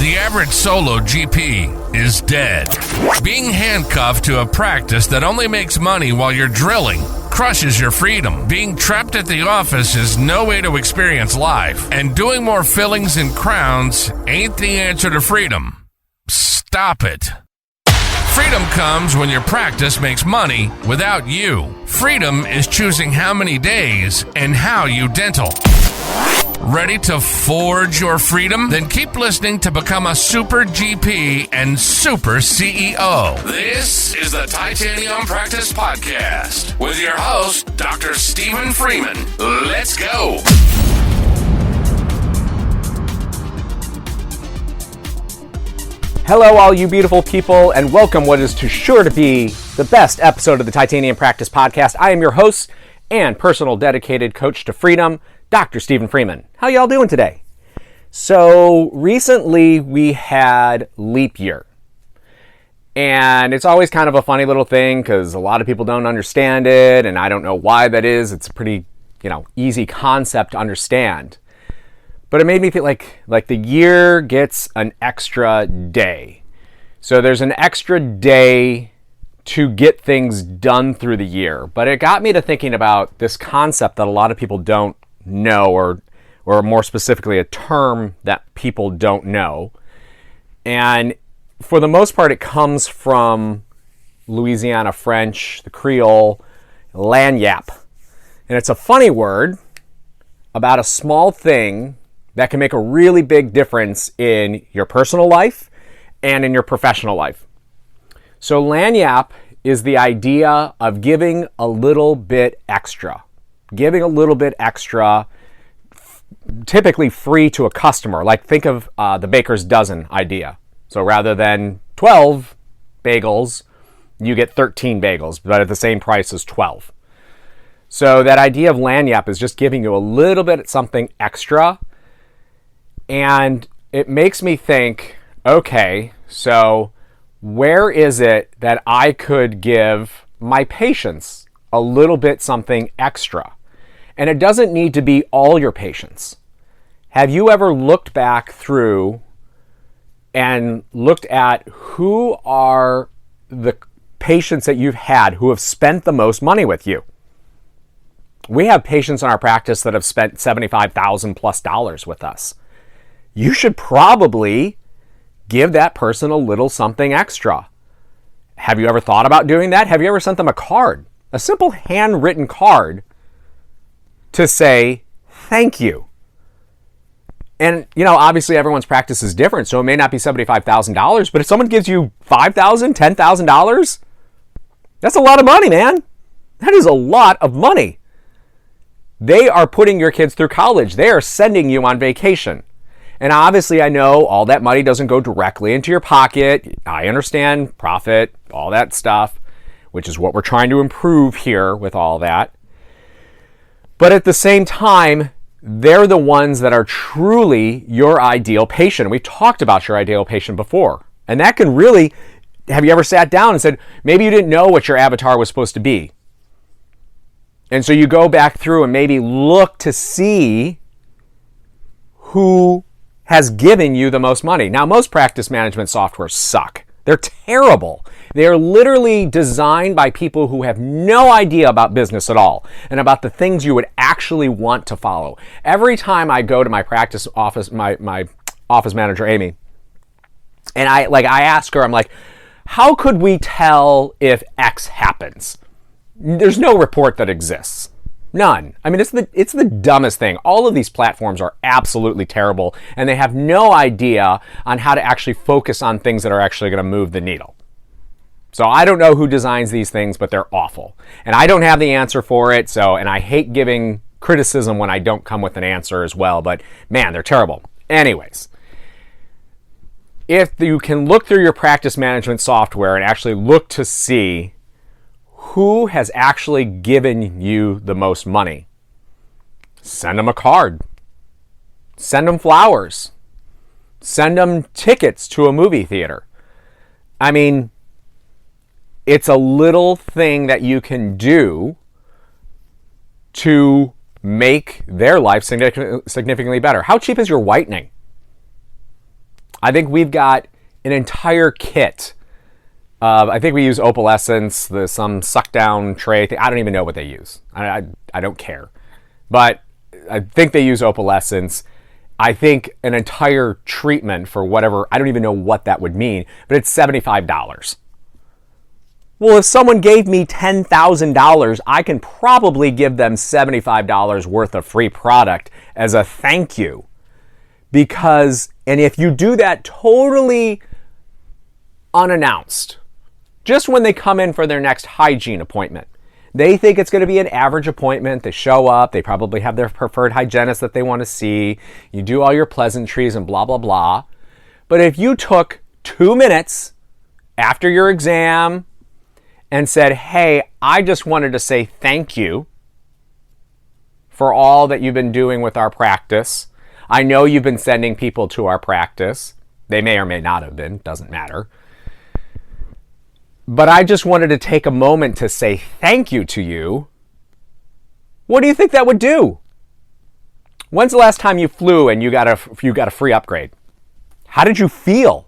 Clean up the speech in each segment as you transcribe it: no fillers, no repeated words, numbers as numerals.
The average solo GP is dead. Being handcuffed to a practice that only makes money while you're drilling crushes your freedom. Being trapped at the office is no way to experience life. And doing more fillings and crowns ain't the answer to freedom. Stop it. Freedom comes when your practice makes money without you. Freedom is choosing how many days and how you dental. Ready to forge your freedom? Then keep listening to become a super GP and super CEO. This is the Titanium Practice Podcast with your host, Dr. Stephen Freeman. Let's go. Hello, all you beautiful people, and welcome what is sure to be the best episode of the Titanium Practice Podcast. I am your host and personal dedicated coach to freedom, Dr. Stephen Freeman. How y'all doing today? So recently we had leap year. And it's always kind of a funny little thing because a lot of people don't understand it, and I don't know why that is. It's a pretty, easy concept to understand. But it made me feel like the year gets an extra day. So there's an extra day to get things done through the year. But it got me to thinking about this concept that a lot of people don't know, or more specifically, a term that people don't know. And for the most part, it comes from Louisiana French, the Creole, Lagniappe. And it's a funny word about a small thing that can make a really big difference in your personal life and in your professional life. So Lagniappe is the idea of giving a little bit extra. Giving a little bit extra, typically free to a customer. Like think of the baker's dozen idea. So rather than 12 bagels, you get 13 bagels, but at the same price as 12. So that idea of Lagniappe is just giving you a little bit something extra. And it makes me think, okay, so where is it that I could give my patients a little bit something extra? And it doesn't need to be all your patients. Have you ever looked back through and looked at who are the patients that you've had who have spent the most money with you? We have patients in our practice that have spent $75,000 plus with us. You should probably give that person a little something extra. Have you ever thought about doing that? Have you ever sent them a card? A simple handwritten card to say thank you. And, obviously everyone's practice is different, so it may not be $75,000, but if someone gives you $5,000, $10,000, that's a lot of money, man. That is a lot of money. They are putting your kids through college. They are sending you on vacation. And obviously, I know all that money doesn't go directly into your pocket. I understand profit, all that stuff, which is what we're trying to improve here with all that. But at the same time, they're the ones that are truly your ideal patient. We've talked about your ideal patient before. And that can really, have you ever sat down and said, maybe you didn't know what your avatar was supposed to be? And so you go back through and maybe look to see who has given you the most money. Now, most practice management software suck. They're terrible. They are literally designed by people who have no idea about business at all and about the things you would actually want to follow. Every time I go to my practice office, my office manager, Amy, and I ask her, I'm like, how could we tell if X happens? There's no report that exists. None. I mean, it's the dumbest thing. All of these platforms are absolutely terrible, and they have no idea on how to actually focus on things that are actually going to move the needle. So I don't know who designs these things, but they're awful. And I don't have the answer for it, and I hate giving criticism when I don't come with an answer as well, but man, they're terrible. Anyways, if you can look through your practice management software and actually look to see who has actually given you the most money, send them a card. Send them flowers. Send them tickets to a movie theater. I mean, it's a little thing that you can do to make their life significantly better. How cheap is your whitening? I think we've got an entire kit. I think we use opalescence, some suck down tray thing. I don't even know what they use. I don't care. But I think they use opalescence. I think an entire treatment for whatever, I don't even know what that would mean, but it's $75. Well, if someone gave me $10,000, I can probably give them $75 worth of free product as a thank you. And if you do that totally unannounced, just when they come in for their next hygiene appointment, they think it's going to be an average appointment. They show up. They probably have their preferred hygienist that they want to see. You do all your pleasantries and blah, blah, blah. But if you took 2 minutes after your exam and said, hey, I just wanted to say thank you for all that you've been doing with our practice. I know you've been sending people to our practice. They may or may not have been. Doesn't matter. But I just wanted to take a moment to say thank you to you. What do you think that would do? When's the last time you flew and you got a free upgrade? How did you feel?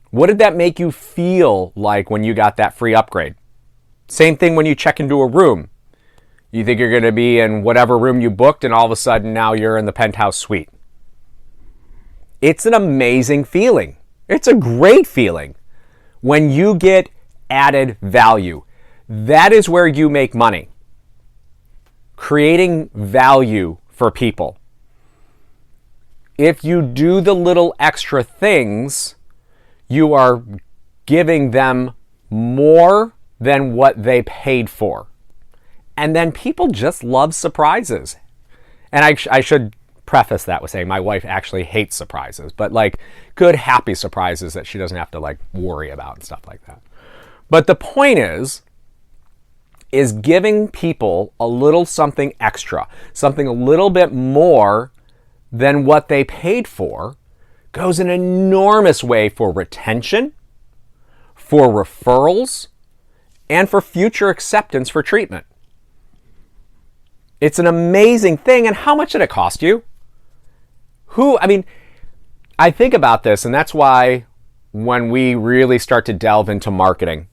What did that make you feel like when you got that free upgrade? Same thing when you check into a room. You think you're going to be in whatever room you booked, and all of a sudden now you're in the penthouse suite. It's an amazing feeling. It's a great feeling. When you get added value, that is where you make money. Creating value for people. If you do the little extra things, you are giving them more than what they paid for. And then people just love surprises. And I should preface that with saying my wife actually hates surprises, but like good, happy surprises that she doesn't have to like worry about and stuff like that. But the point is giving people a little something extra, something a little bit more than what they paid for, goes an enormous way for retention, for referrals, and for future acceptance for treatment. It's an amazing thing. And how much did it cost you? I think about this, and that's why when we really start to delve into marketing,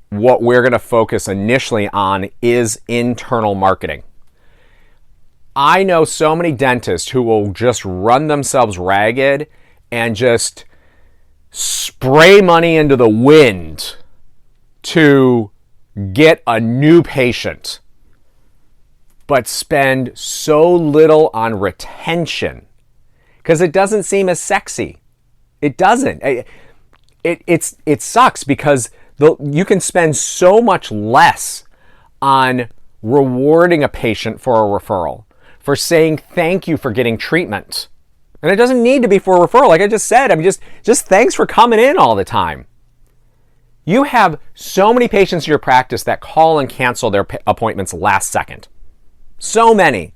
what we're going to focus initially on is internal marketing. I know so many dentists who will just run themselves ragged and just spray money into the wind to get a new patient, but spend so little on retention because it doesn't seem as sexy. It doesn't. It sucks because you can spend so much less on rewarding a patient for a referral, for saying thank you for getting treatment. And it doesn't need to be for a referral. Like I just said, just thanks for coming in all the time. You have so many patients in your practice that call and cancel their appointments last second. So many.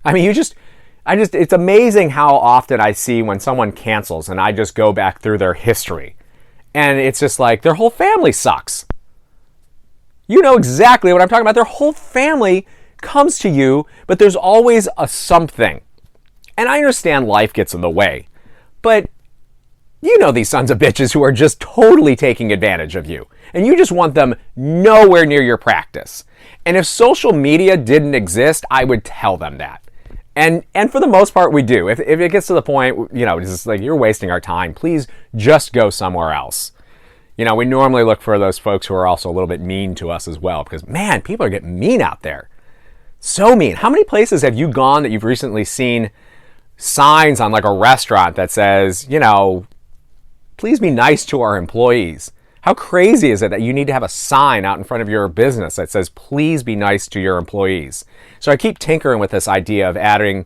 It's amazing how often I see when someone cancels and I just go back through their history. And it's just like their whole family sucks. You know exactly what I'm talking about. Their whole family comes to you, but there's always a something. And I understand life gets in the way. But you know these sons of bitches who are just totally taking advantage of you. And you just want them nowhere near your practice. And if social media didn't exist, I would tell them that. And for the most part, we do. If it gets to the point, it's just like, you're wasting our time, please just go somewhere else. We normally look for those folks who are also a little bit mean to us as well, because, man, people are getting mean out there. So mean. How many places have you gone that you've recently seen signs on like a restaurant that says, please be nice to our employees? How crazy is it that you need to have a sign out in front of your business that says, please be nice to your employees? So I keep tinkering with this idea of adding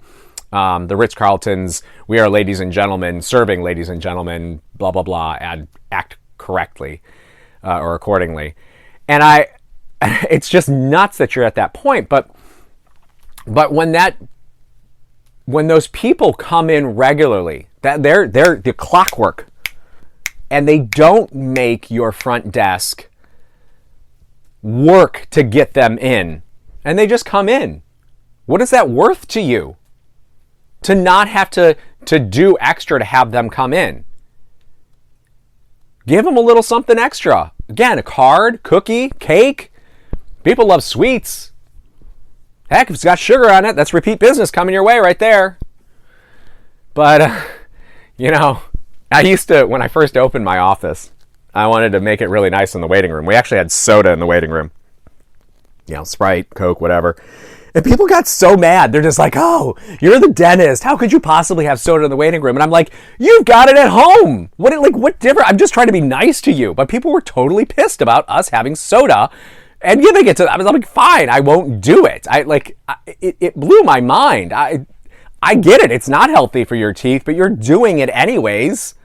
the Ritz-Carlton's, we are ladies and gentlemen, serving ladies and gentlemen, blah, blah, blah, act correctly or accordingly. And it's just nuts that you're at that point. But when those people come in regularly, that they're the clockwork, and they don't make your front desk work to get them in, and they just come in. What is that worth to you? to not have to do extra to have them come in. Give them a little something extra. Again, a card, cookie, cake. People love sweets. Heck, if it's got sugar on it, that's repeat business coming your way right there. But, I used to, when I first opened my office, I wanted to make it really nice in the waiting room. We actually had soda in the waiting room. Sprite, Coke, whatever. And people got so mad. They're just like, oh, you're the dentist. How could you possibly have soda in the waiting room? And I'm like, you've got it at home. What different? I'm just trying to be nice to you. But people were totally pissed about us having soda and giving it to them. I was like, fine, I won't do it. It blew my mind. I get it. It's not healthy for your teeth, but you're doing it anyways.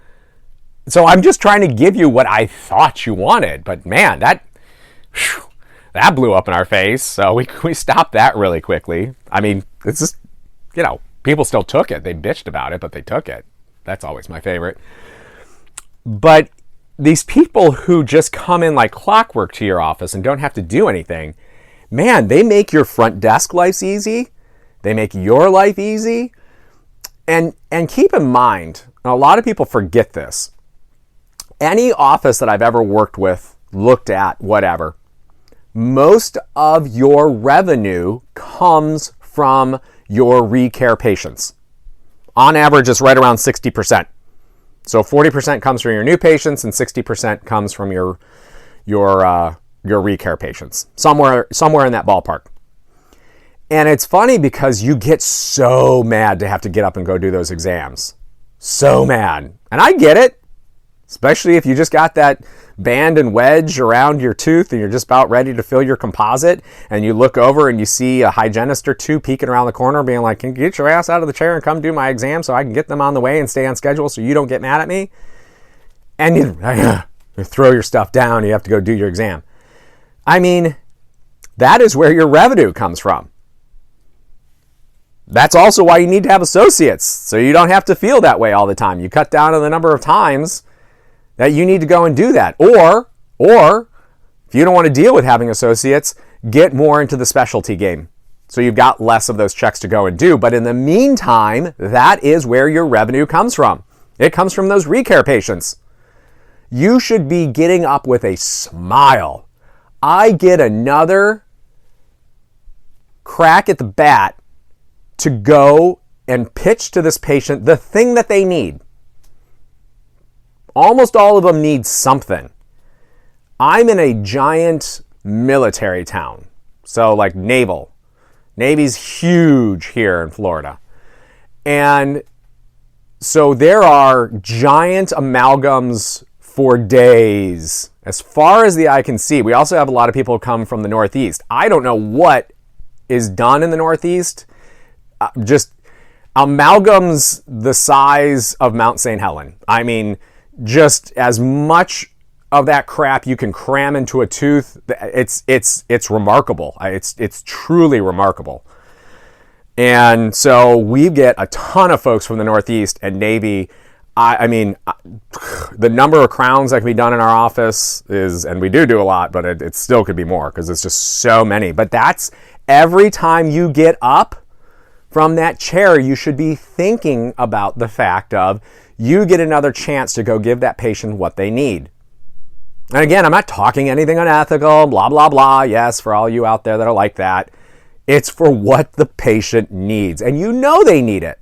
So I'm just trying to give you what I thought you wanted. But man, that blew up in our face. So we stopped that really quickly. I mean, it's just, people still took it. They bitched about it, but they took it. That's always my favorite. But these people who just come in like clockwork to your office and don't have to do anything, man, they make your front desk life easy. They make your life easy. And keep in mind, a lot of people forget this. Any office that I've ever worked with, looked at, whatever, most of your revenue comes from your recare patients. On average, it's right around 60%. So 40% comes from your new patients and 60% comes from your recare patients. Somewhere in that ballpark. And it's funny because you get so mad to have to get up and go do those exams. So mad. And I get it. Especially if you just got that band and wedge around your tooth and you're just about ready to fill your composite and you look over and you see a hygienist or two peeking around the corner being like, can you get your ass out of the chair and come do my exam so I can get them on the way and stay on schedule so you don't get mad at me? And you throw your stuff down and you have to go do your exam. I mean, that is where your revenue comes from. That's also why you need to have associates, so you don't have to feel that way all the time. You cut down on the number of times that you need to go and do that. Or if you don't want to deal with having associates, get more into the specialty game. So you've got less of those checks to go and do. But in the meantime, that is where your revenue comes from. It comes from those recare patients. You should be getting up with a smile. I get another crack at the bat to go and pitch to this patient the thing that they need. Almost all of them need something. I'm in a giant military town. So like naval. Navy's huge here in Florida. And so there are giant amalgams for days. As far as the eye can see. We also have a lot of people who come from the Northeast. I don't know what is done in the Northeast. Just amalgams the size of Mount St. Helen. I mean, just as much of that crap you can cram into a tooth. It's remarkable. It's truly remarkable. And so we get a ton of folks from the Northeast and Navy. I mean, the number of crowns that can be done in our office is, and we do a lot, but it still could be more because it's just so many. But that's every time you get up from that chair, you should be thinking about the fact of you get another chance to go give that patient what they need. And again, I'm not talking anything unethical, blah, blah, blah. Yes, for all you out there that are like that, it's for what the patient needs. And you know they need it.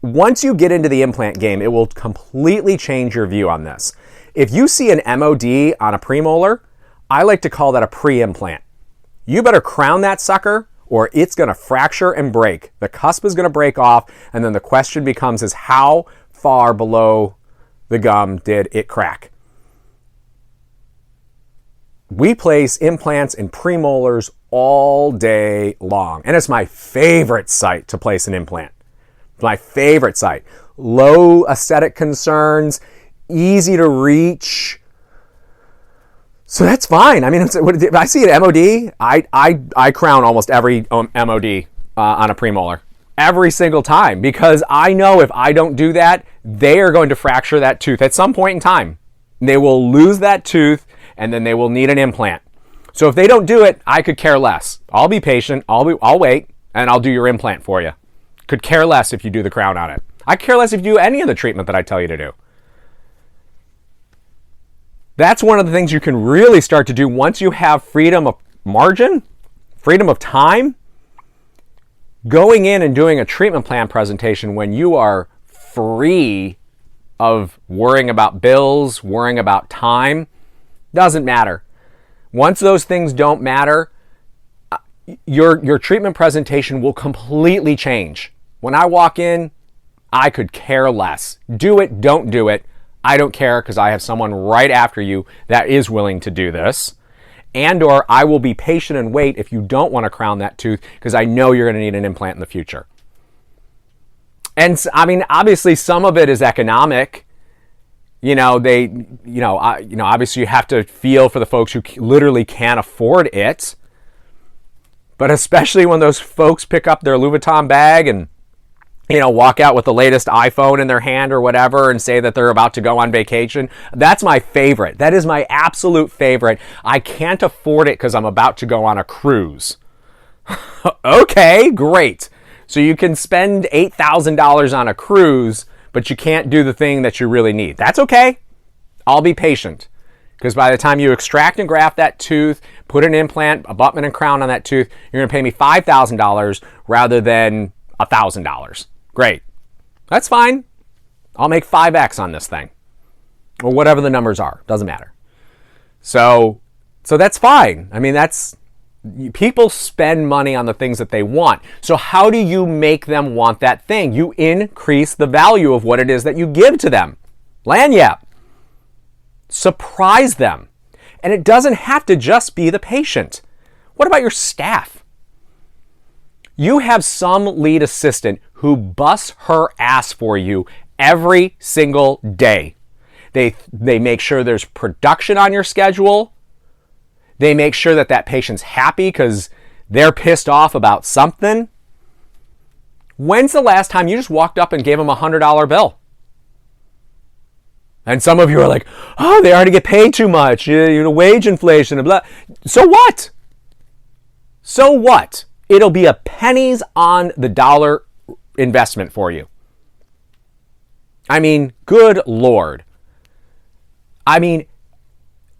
Once you get into the implant game, it will completely change your view on this. If you see an MOD on a premolar, I like to call that a pre-implant. You better crown that sucker or it's going to fracture and break. The cusp is going to break off, and then the question becomes is how far below the gum did it crack? We place implants in premolars all day long, and it's my favorite site to place an implant. It's my favorite site. Low aesthetic concerns, easy to reach. So that's fine. I mean, if I see an MOD, I crown almost every MOD on a premolar. Every single time. Because I know if I don't do that, they are going to fracture that tooth at some point in time. They will lose that tooth, and then they will need an implant. So if they don't do it, I could care less. I'll be patient. I'll wait, and I'll do your implant for you. Could care less if you do the crown on it. I care less if you do any of the treatment that I tell you to do. That's one of the things you can really start to do once you have freedom of margin, freedom of time. Going in and doing a treatment plan presentation when you are free of worrying about bills, worrying about time, doesn't matter. Once those things don't matter, your treatment presentation will completely change. When I walk in, I could care less. Do it, don't do it. I don't care because I have someone right after you that is willing to do this. And or I will be patient and wait if you don't want to crown that tooth because I know you're going to need an implant in the future. And I mean, obviously some of it is economic. Obviously you have to feel for the folks who literally can't afford it. But especially when those folks pick up their Louis Vuitton bag and walk out with the latest iPhone in their hand or whatever and say that they're about to go on vacation. That's my favorite. That is my absolute favorite. I can't afford it because I'm about to go on a cruise. Okay, great. So you can spend $8,000 on a cruise, but you can't do the thing that you really need. That's okay. I'll be patient. Because by the time you extract and graft that tooth, put an implant, abutment and crown on that tooth, you're going to pay me $5,000 rather than $1,000. Great. That's fine. I'll make 5x on this thing. Or whatever the numbers are. Doesn't matter. So that's fine. I mean, people spend money on the things that they want. So how do you make them want that thing? You increase the value of what it is that you give to them. Lagniappe. Surprise them. And it doesn't have to just be the patient. What about your staff? You have some lead assistant who busts her ass for you every single day. They make sure there's production on your schedule. They make sure that patient's happy because they're pissed off about something. When's the last time you just walked up and gave them a $100 bill? And some of you are like, oh, they already get paid too much, wage inflation and blah. So what? So what? It'll be a pennies on the dollar investment for you. I mean, good Lord. I mean,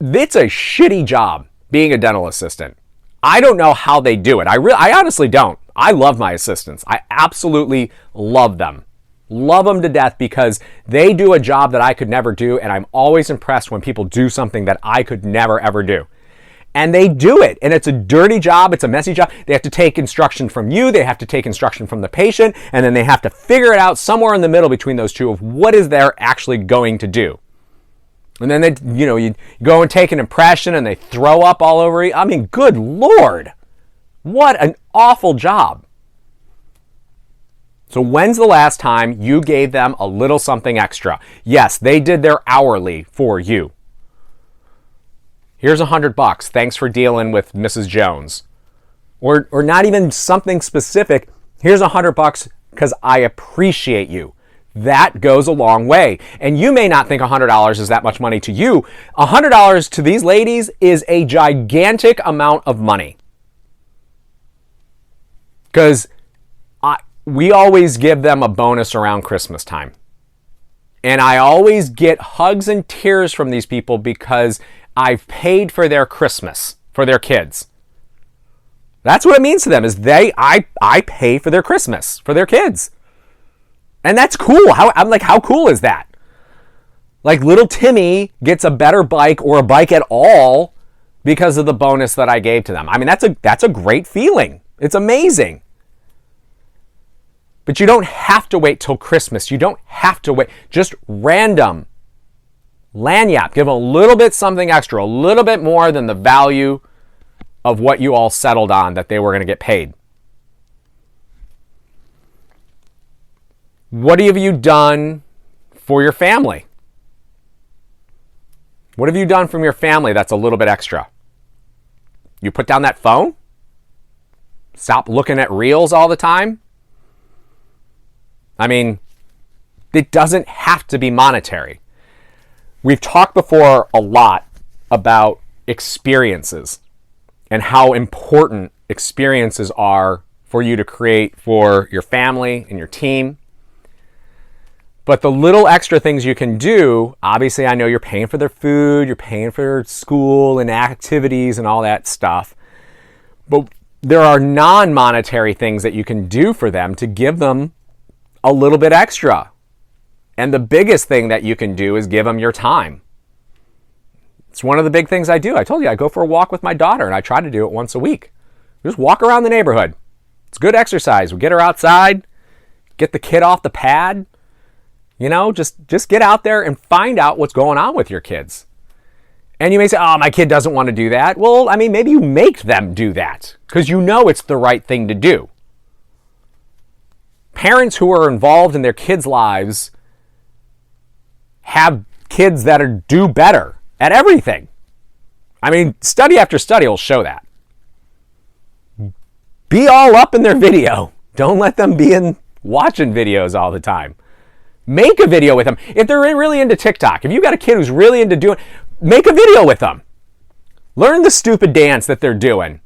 it's a shitty job being a dental assistant. I don't know how they do it. I honestly don't. I love my assistants. I absolutely love them. Love them to death because they do a job that I could never do, and I'm always impressed when people do something that I could never, ever do. And they do it, and it's a dirty job, it's a messy job. They have to take instruction from you, they have to take instruction from the patient, and then they have to figure it out somewhere in the middle between those two of what is they're actually going to do. And then you go and take an impression and they throw up all over you. I mean, good Lord. What an awful job. So when's the last time you gave them a little something extra? Yes, they did their hourly for you. Here's $100. Thanks for dealing with Mrs. Jones. Or not even something specific. Here's $100 because I appreciate you. That goes a long way. And you may not think $100 is that much money to you. $100 to these ladies is a gigantic amount of money. Because we always give them a bonus around Christmas time. And I always get hugs and tears from these people because I've paid for their Christmas, for their kids. That's what it means to them, is I pay for their Christmas, for their kids. And that's cool. How cool is that? Like little Timmy gets a better bike or a bike at all because of the bonus that I gave to them. I mean, that's a great feeling. It's amazing. But you don't have to wait till Christmas. You don't have to wait. Just random Lagniappe. Give them a little bit something extra, a little bit more than the value of what you all settled on that they were going to get paid. What have you done for your family? What have you done from your family that's a little bit extra? You put down that phone? Stop looking at reels all the time? I mean, it doesn't have to be monetary. We've talked before a lot about experiences and how important experiences are for you to create for your family and your team. But the little extra things you can do, obviously I know you're paying for their food, you're paying for their school and activities and all that stuff. But there are non-monetary things that you can do for them to give them a little bit extra. And the biggest thing that you can do is give them your time. It's one of the big things I do. I told you I go for a walk with my daughter, and I try to do it once a week. Just walk around the neighborhood. It's good exercise. We get her outside, get the kid off the pad. You know, just get out there and find out what's going on with your kids. And you may say, oh, my kid doesn't want to do that. Well, I mean, maybe you make them do that because you know it's the right thing to do. Parents who are involved in their kids' lives have kids that do better at everything. I mean, study after study will show that. Be all up in their video. Don't let them be watching videos all the time. Make a video with them. If they're really into TikTok, if you've got a kid who's really into make a video with them. Learn the stupid dance that they're doing.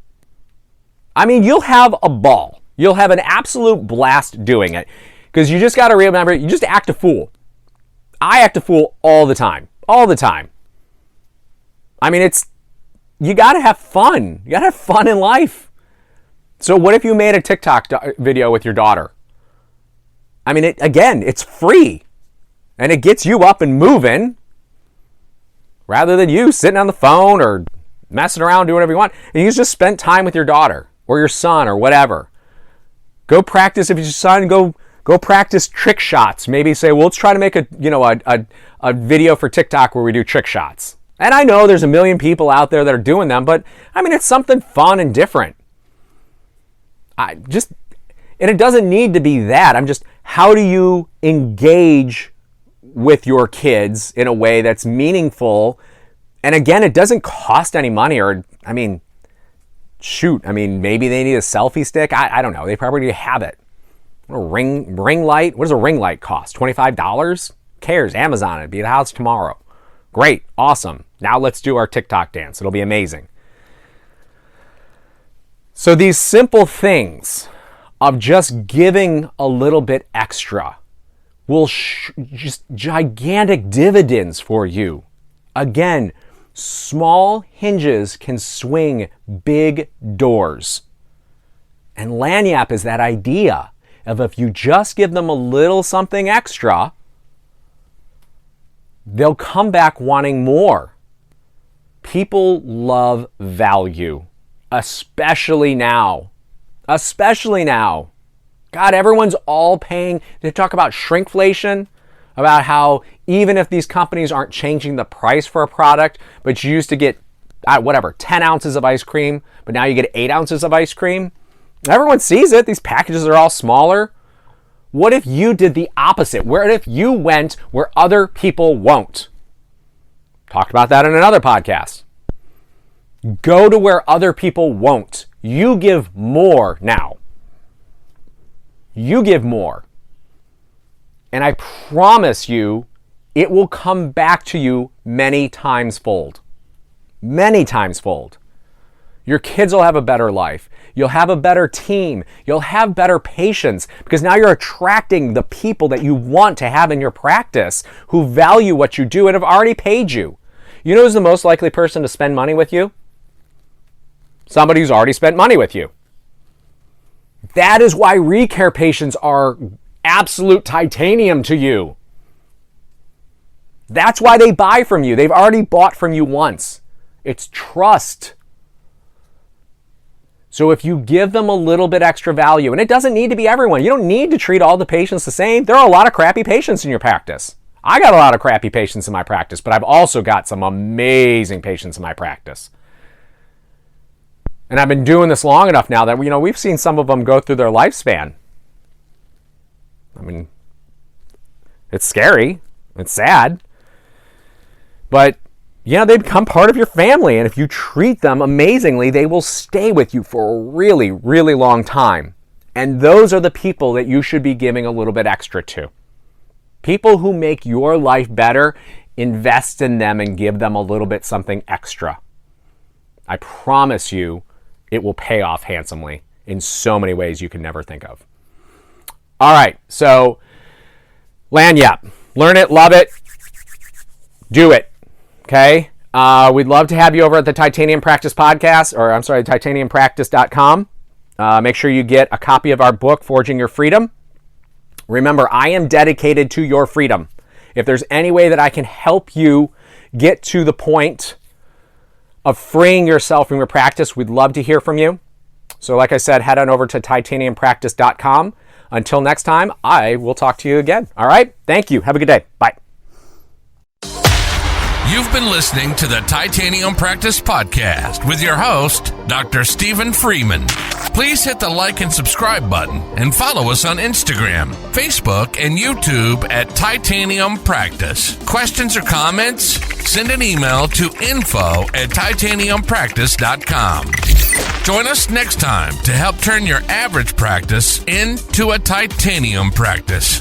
I mean, you'll have a ball. You'll have an absolute blast doing it. Because you just got to remember, you just act a fool. I act a fool all the time. All the time. I mean, you got to have fun. You got to have fun in life. So what if you made a TikTok video with your daughter? I mean, it's free. And it gets you up and moving rather than you sitting on the phone or messing around, doing whatever you want. And you just spent time with your daughter or your son or whatever. Go practice. If it's your son, go practice trick shots. Maybe say, well, let's try to make a video for TikTok where we do trick shots. And I know there's a million people out there that are doing them, but I mean, it's something fun and different. And it doesn't need to be that. How do you engage with your kids in a way that's meaningful? And again, it doesn't cost any money maybe they need a selfie stick. I don't know. They probably need to have it. A ring light. What does a ring light cost? $25? Cares? Amazon it. Be at the house tomorrow. Great. Awesome. Now let's do our TikTok dance. It'll be amazing. So these simple things of just giving a little bit extra will just gigantic dividends for you. Again, small hinges can swing big doors. And Lagniappe is that idea of if you just give them a little something extra, they'll come back wanting more. People love value, especially now. Especially now. God, everyone's all paying. They talk about shrinkflation, about how even if these companies aren't changing the price for a product, but you used to get, 10 ounces of ice cream, but now you get 8 ounces of ice cream. Everyone sees it. These packages are all smaller. What if you did the opposite? What if you went where other people won't? Talked about that in another podcast. Go to where other people won't. You give more now. You give more. And I promise you, it will come back to you many times fold. Many times fold. Your kids will have a better life. You'll have a better team. You'll have better patients because now you're attracting the people that you want to have in your practice who value what you do and have already paid you. You know who's the most likely person to spend money with you? Somebody who's already spent money with you. That is why recare patients are absolute titanium to you. That's why they buy from you. They've already bought from you once. It's trust. So if you give them a little bit extra value, and it doesn't need to be everyone. You don't need to treat all the patients the same. There are a lot of crappy patients in your practice. I got a lot of crappy patients in my practice, but I've also got some amazing patients in my practice. And I've been doing this long enough now that, we've seen some of them go through their lifespan. I mean, it's scary. It's sad. But, they become part of your family. And if you treat them amazingly, they will stay with you for a really, really long time. And those are the people that you should be giving a little bit extra to. People who make your life better, invest in them and give them a little bit something extra. I promise you, it will pay off handsomely. in so many ways you can never think of. All right, so Lagniappe. Learn it, love it, do it, okay? We'd love to have you over at the Titanium Practice Podcast, titaniumpractice.com. Make sure you get a copy of our book, Forging Your Freedom. Remember, I am dedicated to your freedom. If there's any way that I can help you get to the point of freeing yourself from your practice, we'd love to hear from you. So like I said, head on over to titaniumpractice.com. Until next time, I will talk to you again. All right? Thank you. Have a good day. Bye. You've been listening to the Titanium Practice Podcast with your host, Dr. Stephen Freeman. Please hit the like and subscribe button and follow us on Instagram, Facebook, and YouTube at Titanium Practice. Questions or comments? Send an email to info@titaniumpractice.com. Join us next time to help turn your average practice into a titanium practice.